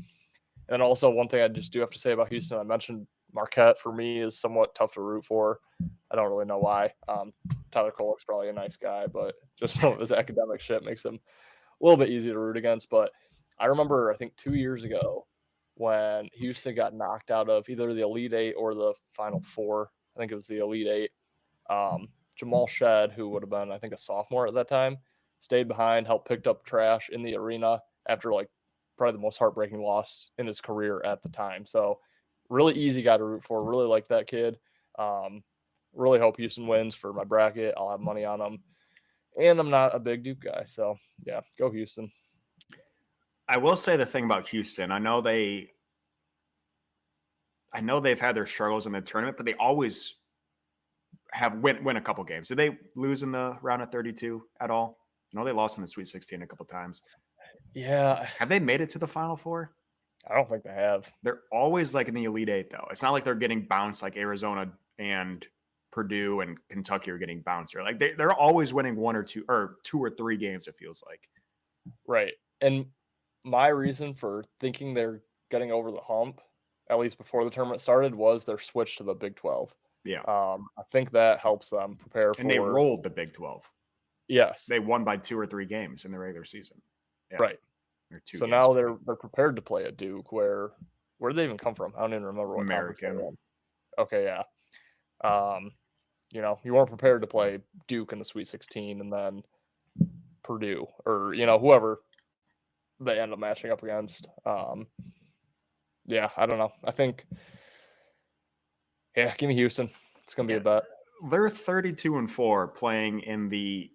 And also one thing I just do have to say about Houston, I mentioned Marquette for me is somewhat tough to root for. I don't really know why. Tyler Kolek's probably a nice guy, but just some of his academic shit makes him a little bit easy to root against. But I remember, I think 2 years ago when Houston got knocked out of either the Elite Eight or the Final Four. I think it was the Elite Eight. Jamal Shed, who would have been, I think, a sophomore at that time, stayed behind, helped pick up trash in the arena after like probably the most heartbreaking loss in his career at the time. So really easy guy to root for. Really like that kid. Really hope Houston wins for my bracket. I'll have money on them. And I'm not a big Duke guy. So, yeah, go Houston. I will say the thing about Houston. I know they've had their struggles in the tournament, but they always have win a couple games. Did they lose in the round of 32 at all? No, they lost in the Sweet 16 a couple times. Yeah. Have they made it to the Final Four? I don't think they have. They're always like in the Elite Eight, though. It's not like they're getting bounced like Arizona and Purdue and Kentucky are getting bounced. Like they're always winning 1 or 2 or 2 or 3 games, it feels like. Right. And my reason for thinking they're getting over the hump, at least before the tournament started, was their switch to the Big 12. Yeah. I think that helps them prepare for. And they rolled the Big 12. Yes. They won by 2 or 3 games in the regular season. Yeah. Right. So now they're prepared to play at Duke. Where did they even come from? I don't even remember what American. Okay, yeah. You weren't prepared to play Duke in the Sweet 16 and then Purdue or whoever they end up matching up against. Yeah, I don't know. I think, give me Houston. It's gonna be a bet. They're 32-4 playing in the.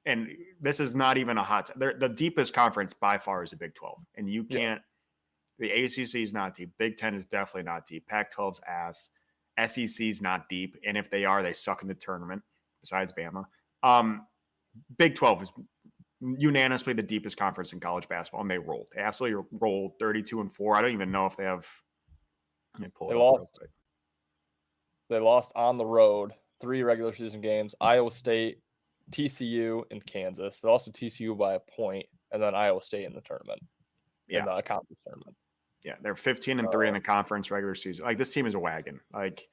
And this is not even a hot. The deepest conference by far is the Big 12, and you can't. The ACC is not deep. Big 10 is definitely not deep. Pac-12's ass. SEC is not deep, and if they are, they suck in the tournament. Besides Bama, Big 12 is unanimously the deepest conference in college basketball, and they rolled. They absolutely rolled 32-4. I don't even know if they have. Let me pull it up real quick. They lost on the road 3 regular season games. Iowa State, TCU, and Kansas. They lost to TCU by a point, and then Iowa State in the tournament. Yeah, in the conference tournament. Yeah, they're 15-3 in the conference regular season. Like, this team is a wagon. Like,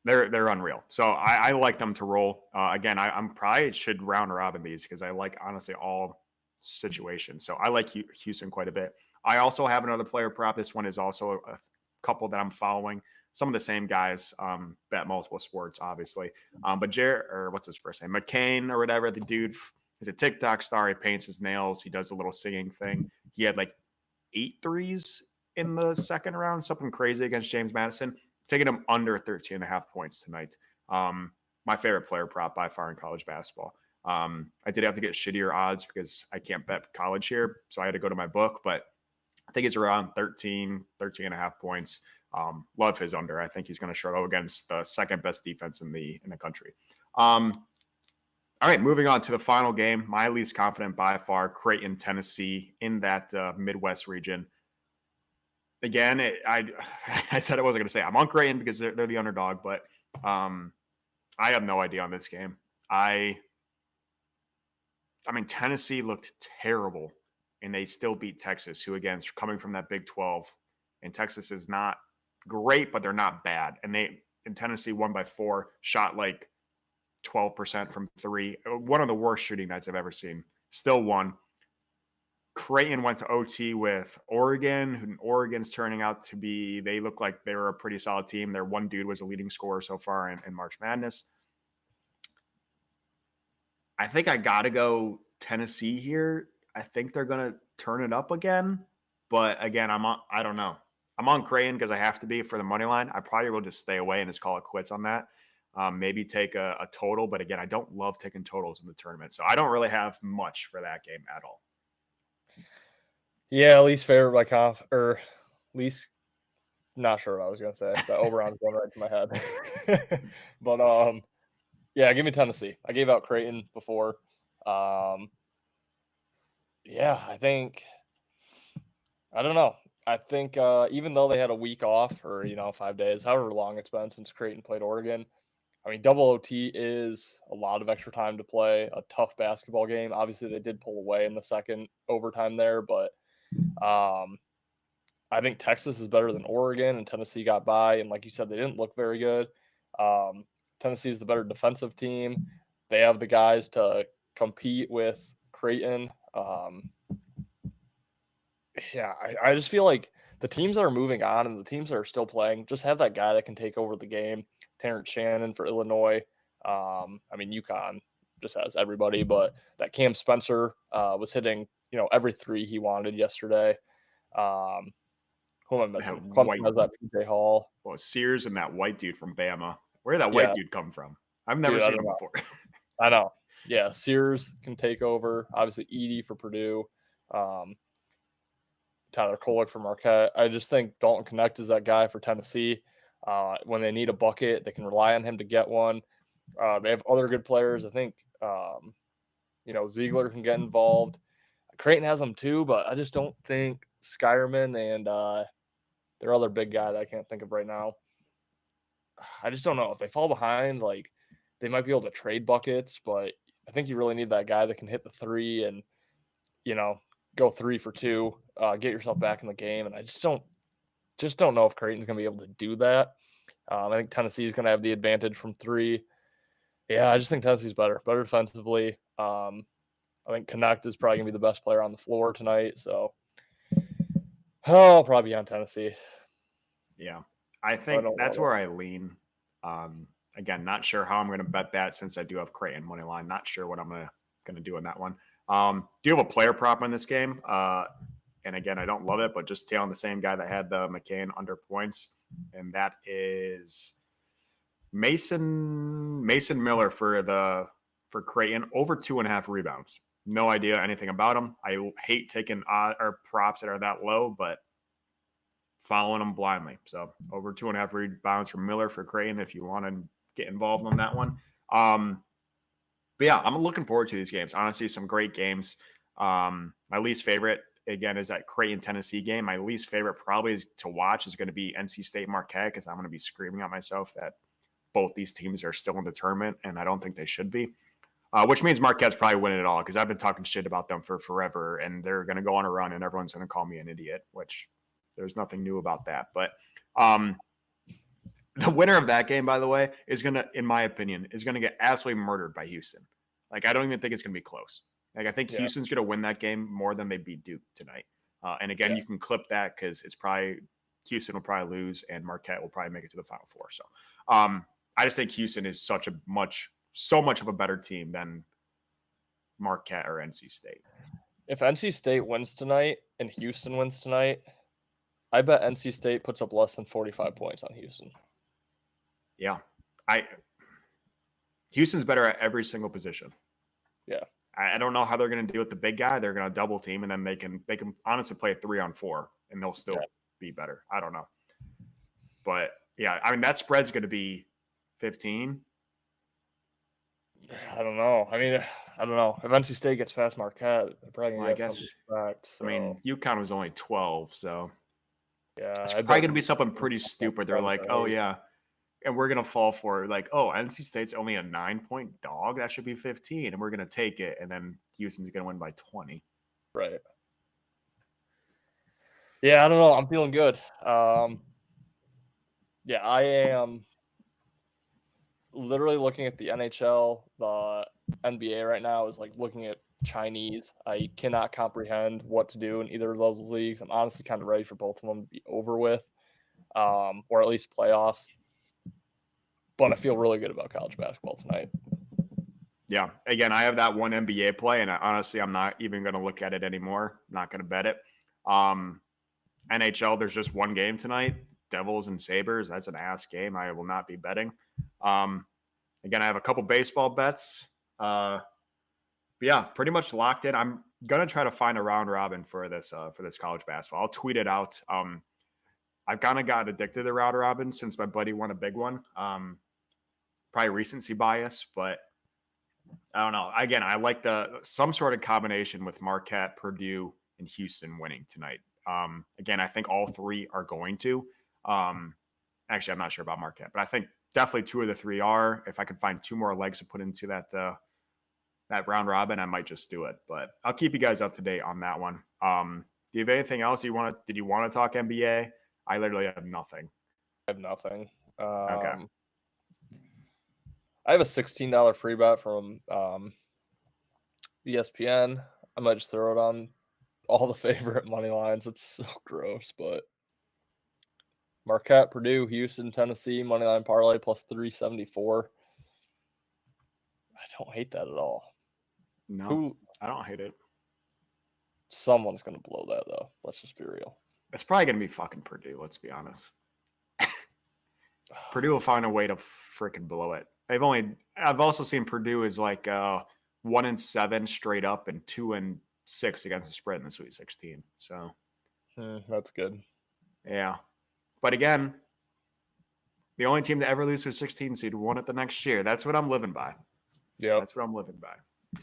they're unreal. So I like them to roll. Again, I'm probably should round robin these because I like, honestly, all situations. So I like Houston quite a bit. I also have another player prop. This one is also a couple that I'm following. some of the same guys bet multiple sports, obviously. But or what's his first name? McCain or whatever. The dude is a TikTok star. He paints his nails. He does a little singing thing. He had like 8 threes in the second round, something crazy against James Madison, taking him under 13.5 points tonight. My favorite player prop by far in college basketball. I did have to get shittier odds because I can't bet college here. So I had to go to my book, but I think it's around 13.5 points. Love his under. I think he's going to struggle against the second best defense in the country. All right, moving on to the final game. My least confident by far, Creighton, Tennessee, in that Midwest region. Again, I said I wasn't going to say I'm on Creighton because they're the underdog, but I have no idea on this game. I mean, Tennessee looked terrible, and they still beat Texas, who, again, is coming from that Big 12. And Texas is not great, but they're not bad. And Tennessee won by 4, shot like 12% from 3. One of the worst shooting nights I've ever seen. Still won. Creighton went to OT with Oregon, and Oregon's turning out to be, they look like they were a pretty solid team. Their one dude was a leading scorer so far in March Madness. I think I got to go Tennessee here. I think they're going to turn it up again. But again, I don't know. I'm on Creighton because I have to be for the money line. I probably will just stay away and just call it quits on that. Maybe take a total. But again, I don't love taking totals in the tournament. So I don't really have much for that game at all. Yeah, least favorite by least, not sure what I was going to say. The over-on going right to my head. But, yeah, give me Tennessee. I gave out Creighton before. Yeah, I don't know. I think even though they had a week off or, 5 days, however long it's been since Creighton played Oregon, I mean, double OT is a lot of extra time to play a tough basketball game. Obviously, they did pull away in the second overtime there, but I think Texas is better than Oregon, and Tennessee got by. And like you said, they didn't look very good. Tennessee is the better defensive team. They have the guys to compete with Creighton. Yeah, I just feel like the teams that are moving on and the teams that are still playing just have that guy that can take over the game. Terrence Shannon for Illinois. I mean, UConn just has everybody, but that Cam Spencer was hitting, every three he wanted yesterday. Who am I missing? Clemson has that PJ Hall. Well, Sears and that white dude from Bama. Where did that white dude come from? I've never seen him before. I know. Yeah, Sears can take over. Obviously, Edey for Purdue. Tyler Kolek for Marquette. I just think Dalton Connect is that guy for Tennessee. When they need a bucket, they can rely on him to get one. They have other good players. I think, Ziegler can get involved. Creighton has them too, but I just don't think Skyerman and their other big guy that I can't think of right now. I just don't know. If they fall behind, like, they might be able to trade buckets, but I think you really need that guy that can hit the three and, go 3 for 2, get yourself back in the game. And I just don't know if Creighton's going to be able to do that. I think Tennessee is going to have the advantage from 3. Yeah, I just think Tennessee's better defensively. I think Connect is probably going to be the best player on the floor tonight. So I'll probably be on Tennessee. Yeah, I think that's where I lean. Again, not sure how I'm going to bet that since I do have Creighton money line. Not sure what I'm going to do in that one. Do you have a player prop in this game? And again, I don't love it, but just tailing the same guy that had the McCain under points, and that is Mason Miller for Creighton, over 2.5 rebounds. No idea anything about him. I hate taking or props that are that low, but following them blindly. So over 2.5 rebounds from Miller for Creighton if you want to get involved on that one. But yeah, I'm looking forward to these games. Honestly, some great games. My least favorite, again, is that Creighton-Tennessee game. My least favorite probably is to watch is going to be NC State-Marquette because I'm going to be screaming at myself that both these teams are still in the tournament, and I don't think they should be. Which means Marquette's probably winning it all because I've been talking shit about them for forever, and they're going to go on a run, and everyone's going to call me an idiot, which there's nothing new about that. But the winner of that game, by the way, is going to, in my opinion, is going to get absolutely murdered by Houston. Like, I don't even think it's going to be close. Like, I think Houston's going to win that game more than they beat Duke tonight. And again, you can clip that because it's probably Houston will probably lose, and Marquette will probably make it to the Final Four. So I just think Houston is so much of a better team than Marquette or NC State. If NC State wins tonight and Houston wins tonight, I bet NC State puts up less than 45 points on Houston. Yeah. Houston's better at every single position. Yeah. I don't know how they're going to deal with the big guy. They're going to double team, and then they can honestly play a 3-on-4, and they'll still be better. I don't know. But, yeah, I mean, that spread's going to be 15. I don't know. I mean, I don't know. If NC State gets past Marquette, they're probably going to get some respect. So. I mean, UConn was only 12, so yeah, it's probably going to be something pretty stupid. They're like, oh, yeah, and we're going to fall for it. Like, oh, NC State's only a 9-point dog. That should be 15, and we're going to take it, and then Houston's going to win by 20. Right. Yeah, I don't know. I'm feeling good. Yeah, I am literally looking at the NHL. The NBA right now is like looking at Chinese. I cannot comprehend what to do in either of those leagues. I'm honestly kind of ready for both of them to be over with, or at least playoffs. But I feel really good about college basketball tonight. Yeah. Again, I have that one NBA play, and honestly, I'm not even going to look at it anymore. I'm not going to bet it. NHL, there's just one game tonight. Devils and Sabres. That's an ass game. I will not be betting. Again, I have a couple baseball bets. But yeah, pretty much locked in. I'm gonna try to find a round robin for this college basketball. I'll tweet it out. I've kind of got addicted to round robin since my buddy won a big one. Probably recency bias, but I don't know. Again, I like some sort of combination with Marquette, Purdue, and Houston winning tonight. Again, I think all three are going to. Actually, I'm not sure about Marquette, but I think definitely 2 of the 3 are. If I could find 2 more legs to put into that round robin, I might just do it. But I'll keep you guys up to date on that one. Do you have anything else did you want to talk NBA? I literally have nothing. I have nothing. Okay. I have a $16 free bet from ESPN. I might just throw it on all the favorite money lines. It's so gross, but Marquette, Purdue, Houston, Tennessee, moneyline parlay plus 374. I don't hate that at all. No, I don't hate it. Someone's going to blow that, though. Let's just be real. It's probably going to be fucking Purdue, let's be honest. Purdue will find a way to freaking blow it. I've also seen Purdue is like 1-7 straight up and 2-6 against the spread in the Sweet 16. So that's good. Yeah. But again, the only team to ever lose to a 16 seed won it the next year. That's what I'm living by. Yeah. That's what I'm living by.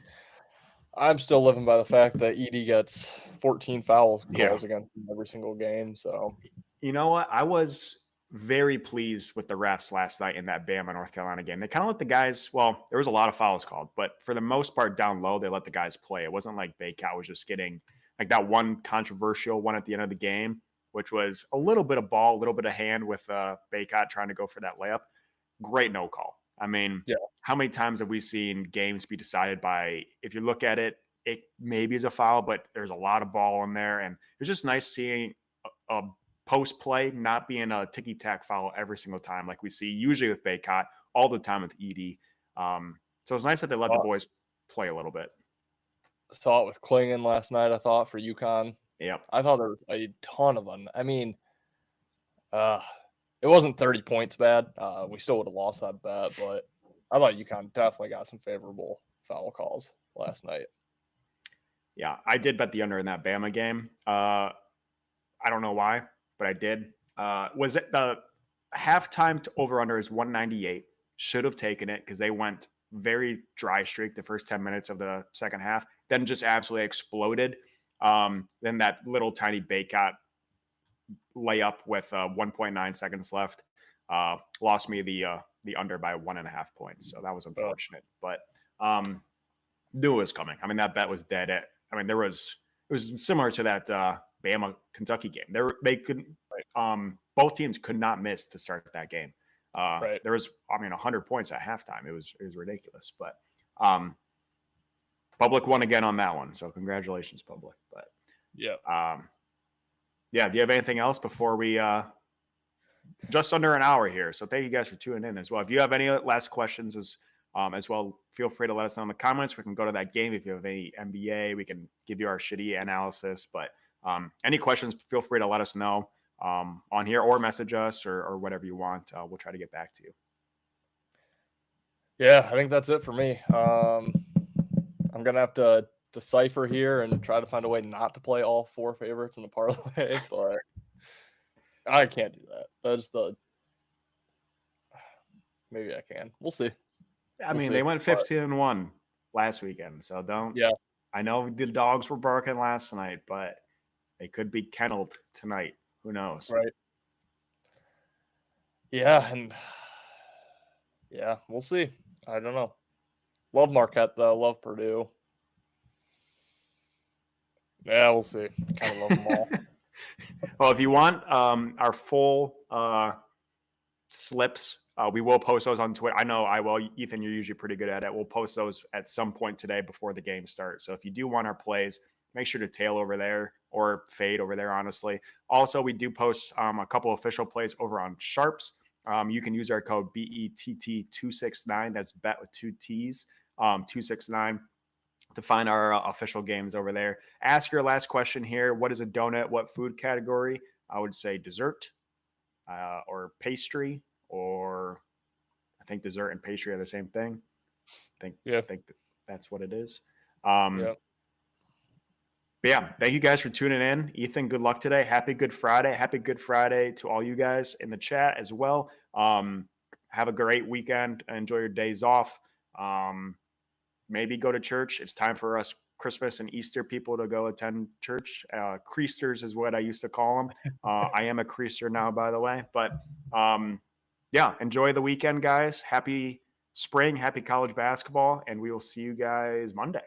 I'm still living by the fact that ED gets 14 fouls calls against him every single game. So, you know what? I was very pleased with the refs last night in that Bama North Carolina game. They kind of let the guys, well, there was a lot of fouls called, but for the most part down low, they let the guys play. It wasn't like Baycat was just getting like that one controversial one at the end of the game, which was a little bit of ball, a little bit of hand with Baycat trying to go for that layup. Great no call. I mean, how many times have we seen games be decided by, if you look at it, it maybe is a foul, but there's a lot of ball in there. And it's just nice seeing a post play not being a ticky-tack foul every single time like we see usually with Baycott, all the time with ED. So it's nice that they let the boys play a little bit. Saw it with Klingon last night, I thought, for UConn. Yep. I thought there was a ton of them. I mean, it wasn't 30 points bad. We still would have lost that bet, but I thought UConn definitely got some favorable foul calls last night. Yeah, I did bet the under in that Bama game. I don't know why, but I did. Was it the halftime to over-under is 198. Should have taken it because they went very dry streak the first 10 minutes of the second half, then just absolutely exploded. Then that little tiny Baycott layup with 1.9 seconds left lost me the under by 1.5 points. So that was unfortunate, but knew it was coming. I mean, that bet was dead. It was similar to that Bama Kentucky game. They couldn't. Both teams could not miss to start that game. There was 100 points at halftime. It was ridiculous, but Public won again on that one. So congratulations, Public. But Yeah. Do you have anything else before we just under an hour here? So thank you guys for tuning in as well. If you have any last questions as well, feel free to let us know in the comments. We can go to that game. If you have any NBA, we can give you our shitty analysis. But any questions, feel free to let us know on here or message us or whatever you want. We'll try to get back to you. Yeah, I think that's it for me. I'm gonna have to decipher here and try to find a way not to play all 4 favorites in the parlay, but I can't do that. That's the maybe I can. We'll see. I mean, they went 15-1 last weekend, so don't. Yeah. I know the dogs were barking last night, but they could be kenneled tonight. Who knows? Right. Yeah, and yeah, we'll see. I don't know. Love Marquette though. Love Purdue. Yeah, we'll see. Kind of love them all. Well, if you want our full slips, we will post those on Twitter. I know I will. Ethan, you're usually pretty good at it. We'll post those at some point today before the game starts. So if you do want our plays, make sure to tail over there or fade over there, honestly. Also, we do post a couple official plays over on Sharps. You can use our code BETT269. That's bet with 2 T's, 269. To find our official games over there. Ask your last question here. What is a donut? What food category? I would say dessert or pastry, or I think dessert and pastry are the same thing. I think that's what it is. Yeah. But yeah, thank you guys for tuning in. Ethan, good luck today. Happy Good Friday. Happy Good Friday to all you guys in the chat as well. Have a great weekend. Enjoy your days off. Maybe go to church. It's time for us Christmas and Easter people to go attend church. Creasters is what I used to call them. I am a creaster now, by the way. But yeah, enjoy the weekend, guys. Happy spring, happy college basketball, and we will see you guys Monday.